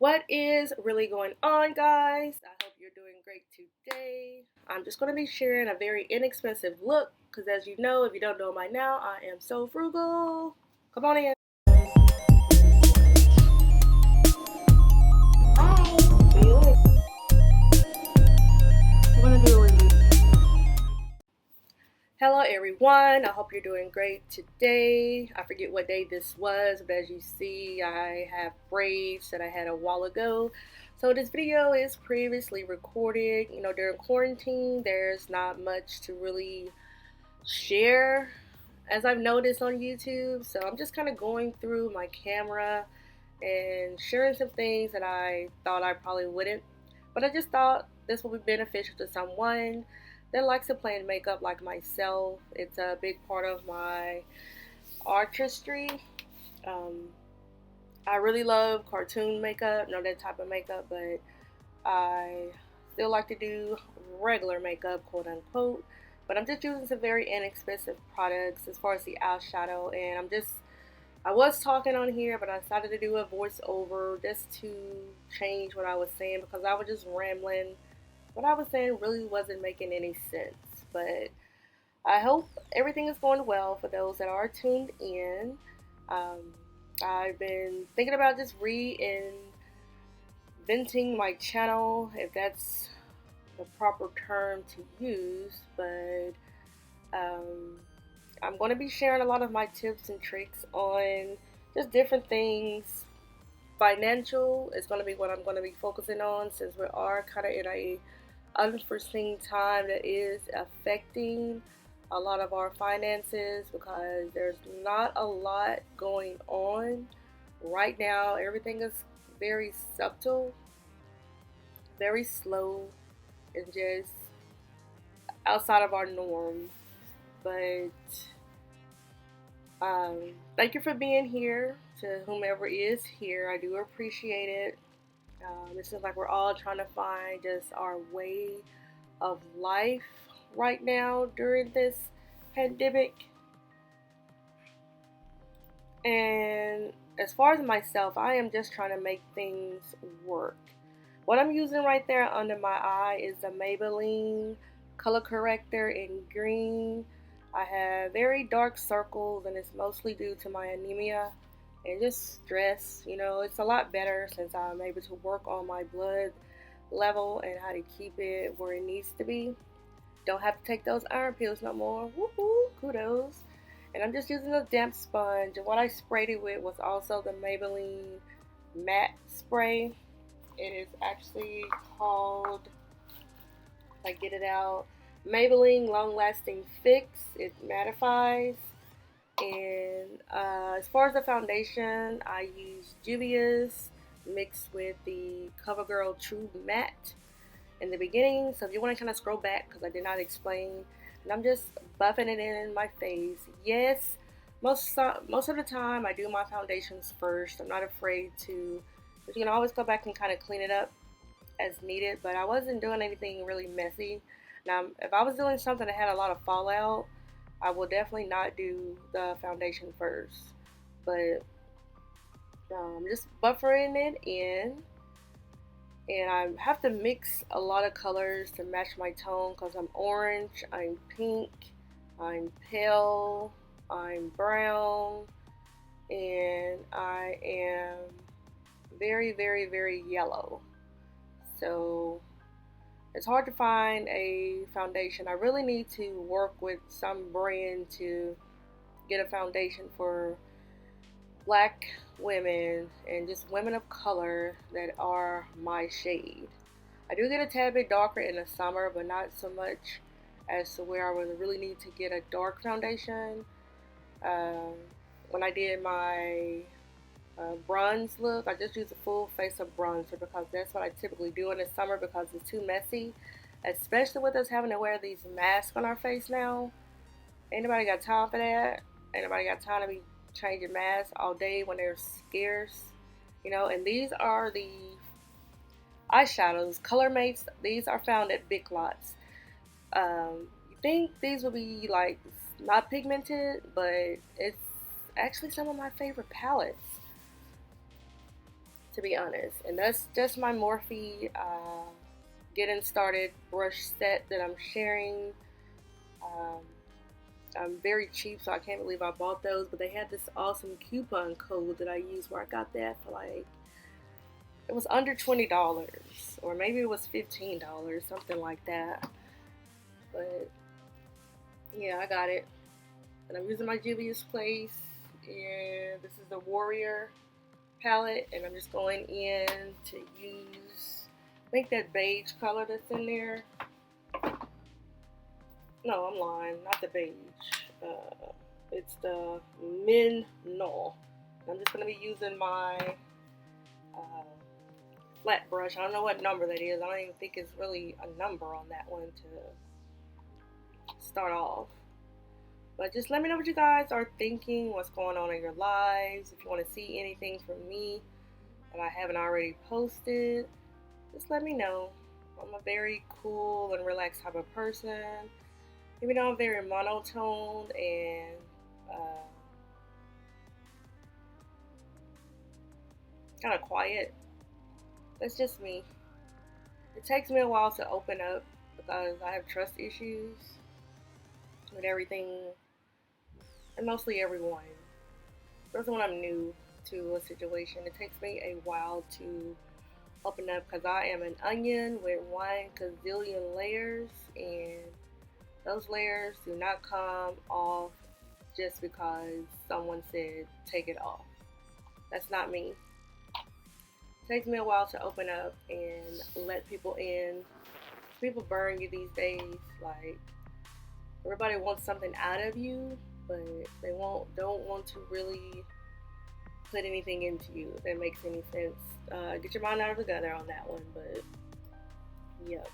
What is really going on, guys? I hope you're doing great today. I'm just going to be sharing a very inexpensive look because, as you know, if you don't know by now, I am so frugal. Come on in. Hi. What are you doing? I'm going to do a review. Hello, everyone. I hope you're doing great today. I forget what day this was, but as you see, I have braids that I had a while ago. So this video is previously recorded. During quarantine, there's not much to really share, as I've noticed on YouTube. So I'm just kind of going through my camera and sharing some things that I thought I probably wouldn't. But I just thought this would be beneficial to someone that likes to play in makeup like myself. It's a big part of my artistry. Um, I really love cartoon makeup, that type of makeup, but I still like to do regular makeup, quote unquote. But I'm just using some very inexpensive products as far as the eyeshadow, and I was talking on here, but I decided to do a voiceover just to change what I was saying because I was just rambling. What I was saying really wasn't making any sense. But I hope everything is going well for those that are tuned in. Um, I've been thinking about just reinventing my channel, if that's the proper term to use, but um, I'm going to be sharing a lot of my tips and tricks on just different things. Financial is going to be what I'm going to be focusing on, since we are kind of in a unforeseen time that is affecting a lot of our finances because there's not a lot going on right now. Everything is very subtle, very slow, and just outside of our norm. But thank you for being here. To whomever is here, I do appreciate it. It seems like we're all trying to find just our way of life right now during this pandemic. And as far as myself, I am just trying to make things work. What I'm using right there under my eye is the Maybelline Color Corrector in green. I have very dark circles, and it's mostly due to my anemia and just stress. It's a lot better since I'm able to work on my blood level and how to keep it where it needs to be. Don't have to take those iron pills no more. Woohoo, kudos. And I'm just using a damp sponge. And what I sprayed it with was also the Maybelline matte spray. It is actually called, if I get it out, Maybelline Long Lasting Fix. It mattifies. And as far as the foundation, I use Juvias mixed with the CoverGirl True Matte in the beginning. So if you want to kind of scroll back, because I did not explain, and I'm just buffing it in my face. Yes, most of the time I do my foundations first. I'm not afraid to, but you can always go back and kind of clean it up as needed. But I wasn't doing anything really messy. Now, if I was doing something that had a lot of fallout, I will definitely not do the foundation first. But just buffering it in. And I have to mix a lot of colors to match my tone because I'm orange, I'm pink, I'm pale, I'm brown, and I am very, very, very yellow. So it's hard to find a foundation. I really need to work with some brand to get a foundation for black women and just women of color that are my shade. I do get a tad bit darker in the summer, but not so much as to where I would really need to get a dark foundation. Um, when I did my bronze look, I just used a full face of bronzer because that's what I typically do in the summer because it's too messy, especially with us having to wear these masks on our face now. Ain't nobody got time for that. Ain't nobody got time to be changing masks all day when they're scarce. And these are the eyeshadows, Colormates. These are found at Big Lots. You think these would be like not pigmented, but it's actually some of my favorite palettes. to be honest. And that's just my Morphe getting started brush set that I'm sharing. Um, I'm very cheap, so I can't believe I bought those, but they had this awesome coupon code that I used where I got that for like, it was under $20, or maybe it was $15, something like that. But yeah, I got it. And I'm using my Juvias Place, and this is the Warrior palette, and I'm just going in to use, I think that beige color that's in there. No, I'm lying, not the beige. It's the Min Null. I'm just going to be using my flat brush. I don't know what number that is. I don't even think it's really a number on that one to start off. But just let me know what you guys are thinking, what's going on in your lives. If you want to see anything from me that I haven't already posted, just let me know. I'm a very cool and relaxed type of person. Even though I'm very monotone and kind of quiet, that's just me. It takes me a while to open up because I have trust issues with everything and mostly everyone. Especially when I'm new to a situation, it takes me a while to open up because I am an onion with 1 gazillion layers, and those layers do not come off just because someone said take it off. That's not me. It takes me a while to open up and let people in. People burn you these days. Like, everybody wants something out of you, but they don't want to really put anything into you, if that makes any sense. Get your mind out of the gutter on that one, but yep.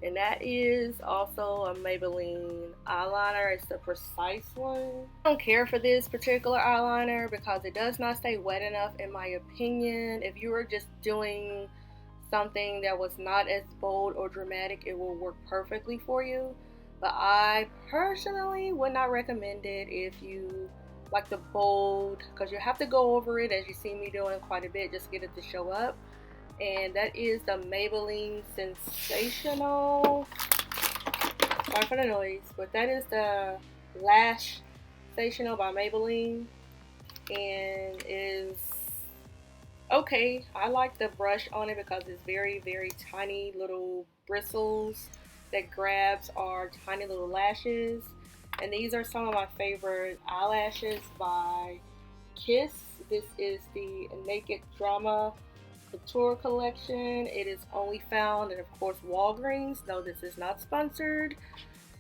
And that is also a Maybelline eyeliner. It's the precise one. I don't care for this particular eyeliner because it does not stay wet enough, in my opinion. If you were just doing something that was not as bold or dramatic, it will work perfectly for you. But I personally would not recommend it if you like the bold, because you have to go over it, as you see me doing quite a bit, just to get it to show up. And that is the Maybelline Sensational. Sorry for the noise, but that is the Lash Sensational by Maybelline, and is okay. I like the brush on it because it's very, very tiny little bristles that grabs our tiny little lashes. And these are some of my favorite eyelashes by Kiss. This is the Naked Drama Couture collection. It is only found in, of course, Walgreens. No, this is not sponsored,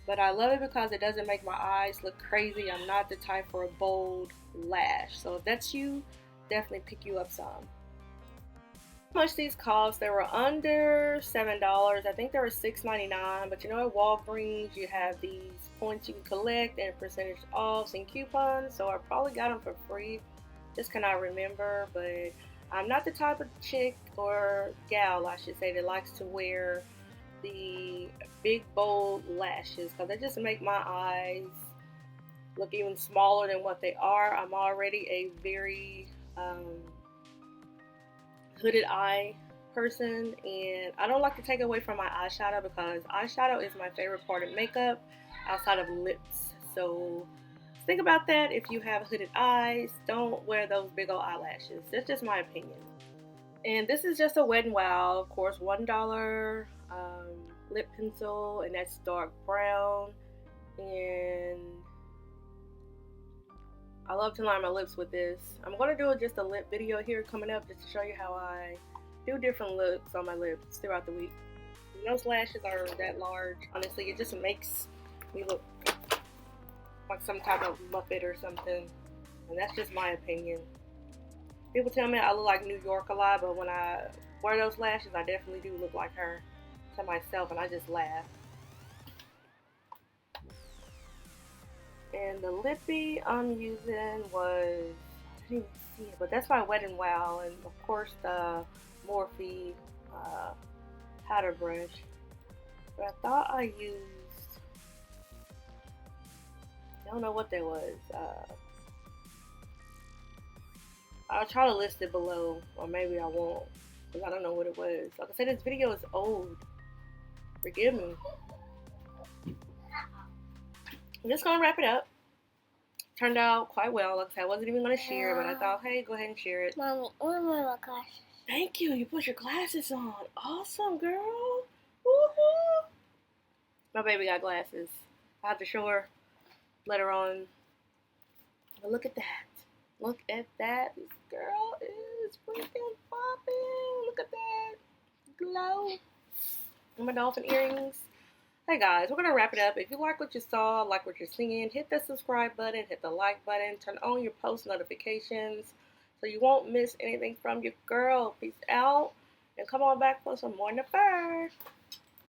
but I love it because it doesn't make my eyes look crazy. I'm not the type for a bold lash, so if that's you, definitely pick you up some. How much these cost? They were under $7. I think they were $6.99, but you know, at Walgreens you have these points you can collect and percentage offs and coupons, so I probably got them for free. Just cannot remember, but I'm not the type of chick or gal, I should say, that likes to wear the big bold lashes because they just make my eyes look even smaller than what they are. I'm already a very hooded eye person, and I don't like to take away from my eyeshadow because eyeshadow is my favorite part of makeup outside of lips. So think about that. If you have hooded eyes, don't wear those big old eyelashes. That's just my opinion. And this is just a Wet n Wild, of course, $1 lip pencil, and that's dark brown. And I love to line my lips with this. I'm going to do just a lip video here coming up just to show you how I do different looks on my lips throughout the week. When those lashes are that large, honestly, it just makes me look like some type of Muppet or something, and that's just my opinion. People tell me I look like New York a lot, but when I wear those lashes, I definitely do look like her to myself, and I just laugh. And the lippy I'm using was, I didn't even see it, but that's my Wet n Wild, and of course the Morphe powder brush. But I thought I used, I don't know what that was. I'll try to list it below, or maybe I won't, because I don't know what it was. Like I said, this video is old. Forgive me. I'm just gonna wrap it up. Turned out quite well. Like I said, I wasn't even gonna share, but I thought, hey, go ahead and share it. Mommy, I want my glasses. Thank you. You put your glasses on. Awesome, girl. Woohoo! My baby got glasses. I have to show her later on. But look at that. Look at that. This girl is freaking popping. Look at that glow. And my dolphin earrings. Hey guys, we're going to wrap it up. If you like what you saw, like what you're seeing, hit the subscribe button, hit the like button, turn on your post notifications so you won't miss anything from your girl. Peace out. And come on back for some more in the fur.